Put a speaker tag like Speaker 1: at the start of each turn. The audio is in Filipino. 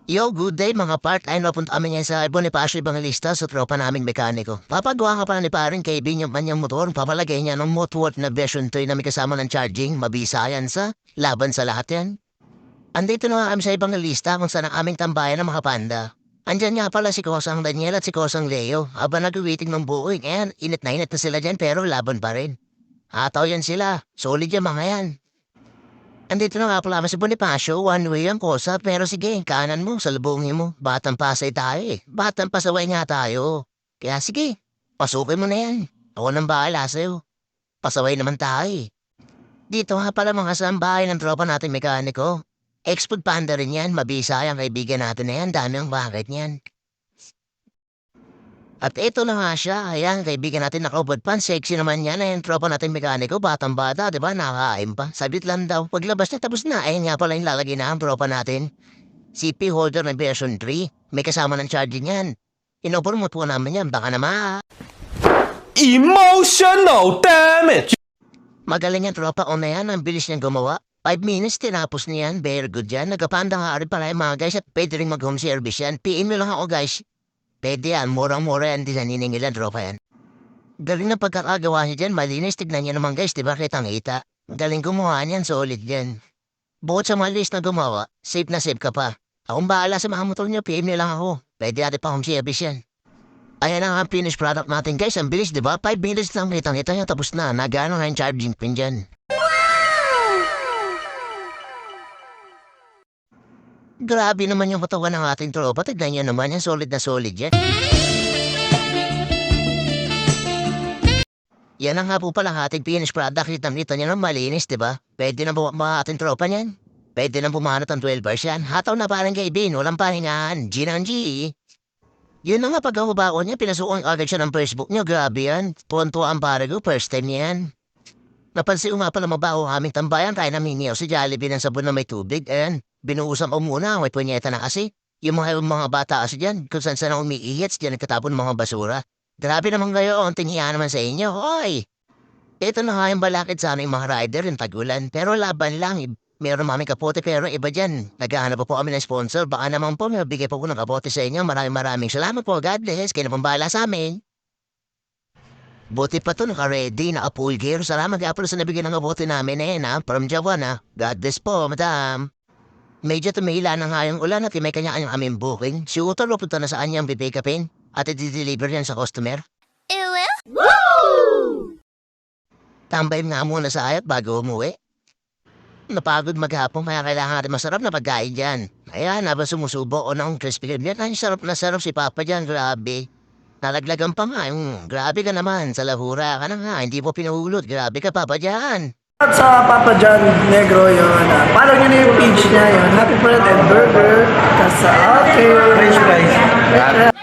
Speaker 1: Yo, good day mga part. Ay, napunta kami ngayon sa Bonifacio Evangelista sa tropa naming mekaniko. Papagawa ka pala ni paring kaibigan yung kanyang motor. Papalagay niya ng Motorworth na version 3 na may kasama ng charging. Mabisa yan sa laban sa lahat yan. Andito na nga kami sa Evangelista kung saan ang aming tambayan ng mga panda. Andyan nga pala si Kosang Daniel at si Kosang Leo. Habang nag-waiting ng buoy, ngayon, init na sila dyan pero laban pa rin. Hataw yan sila. Solid yan mga yan. Andito na nga pala si Bonifacio, one way ang kosa, pero sige, kanan mo, salubungin mo. Batang pasay tayo eh. Batang pasaway nga tayo. Kaya sige, pasukin mo na yan. Ako nang bahala sa'yo. Pasaway naman tayo eh. Dito nga pala mga sambahay ng tropa natin mekaniko. Export panda rin yan, mabisa yung kaibigan natin na yan, dami ang bakit niyan. At ito na nga siya, ayan, kaibigan natin nakabod pan, sexy naman yan, ayan, tropa natin mekaniko, batang bata, diba, nakakain pa. Sabit lang daw, paglabas na tapos na, ayan nga pala yung lalagay na ang tropa natin. CP holder ng version 3, may kasama ng charging yan. Inopromote po namin yan, baka naman.
Speaker 2: Emotional damage!
Speaker 1: Magaling yan tropa, o na yan, ang bilis niyang gumawa. 5 minutes, tinapos niyan, very good yan. Nagkapanda nga rin pala yung mga guys at pwede rin mag-home service yan. PM nyo lang ako guys. Pwede yan, murang-mura yan, di sa niningilan, tropa yan. Galing na pagkakagawa niya dyan, malinis, tignan niya naman guys, di ba, kitang-kita. Galing gumawa niyan, solid yan. Bukod sa malis na gumawa, safe na safe ka pa. Akong bahala sa mga motor niyo, PM niyo lang ako. Pwede natin pa home service yan. Ayan ang finished product natin guys, ang bilis, di ba? 5 minutes lang kitang-kita niya, tapos na, nagano nga yung charging pin dyan. Grabe naman yung katawan ng ating tropa. Tignan niyo naman yan. Solid na solid yan. Yan ang nga po pala ating finished product. Kita niyo na malinis, diba? Pwede na po mga ating tropa niyan. Pwede na pumanat ang 12 bars yan. Hataw na parang gaibin. Walang pahingaan. G ng G. Yun na nga pag-ahubako niya. Pinasukan agad siya ng Facebook niya. Grabe yan. Punto ang pare ko. First time yan. Napansin ko nga pala mabaho aming tambayan. Kaya namingiyaw si Jollibee ng sabon na may tubig. Ayan. Binuusan ko muna, may punyeta na kasi. Yung mga bata kasi dyan, kung saan saan umiihits, dyan nagkatapon mga basura. Grabe naman kayo, onting hiya naman sa inyo, hoy! Ito na nga yung balakid sana yung mga rider, yung tagulan. Pero laban lang, meron mami kapote pero iba dyan. Naghahanap po kami ng sponsor, baka naman po, bigay po ko ng kapote sa inyo. Maraming salamat po, God bless, kayo na pong bahala sa amin. Buti pa to, naka-ready, naka-full gear. Salamat nga po sa nabigyan ng kapote namin from Jawan, God bless po, madam. Medyo tumihila na nga yung ulan at may kanya-kanyang aming booking. Si Utol pupunta na sa kanyang pipick upin at i-deliver yan sa customer.
Speaker 3: Ewe?
Speaker 1: Tambay nga muna sa ayat bago umuwi. Napagod maghapon kaya kailangan natin masarap na pagkain dyan. Ayan, habang sumusubo o ng crispy cream yan, ay sarap na sarap si Papa dyan, grabe. Nalaglagan pa nga yung grabe ka naman, sa lahura ka na nga, hindi mo pinuhulot, grabe ka Papa dyan.
Speaker 4: At sa Papa John Negro yun, follow nyo na yung page niya yun. Happy Birthday Burger. Kasi, okay. French fries.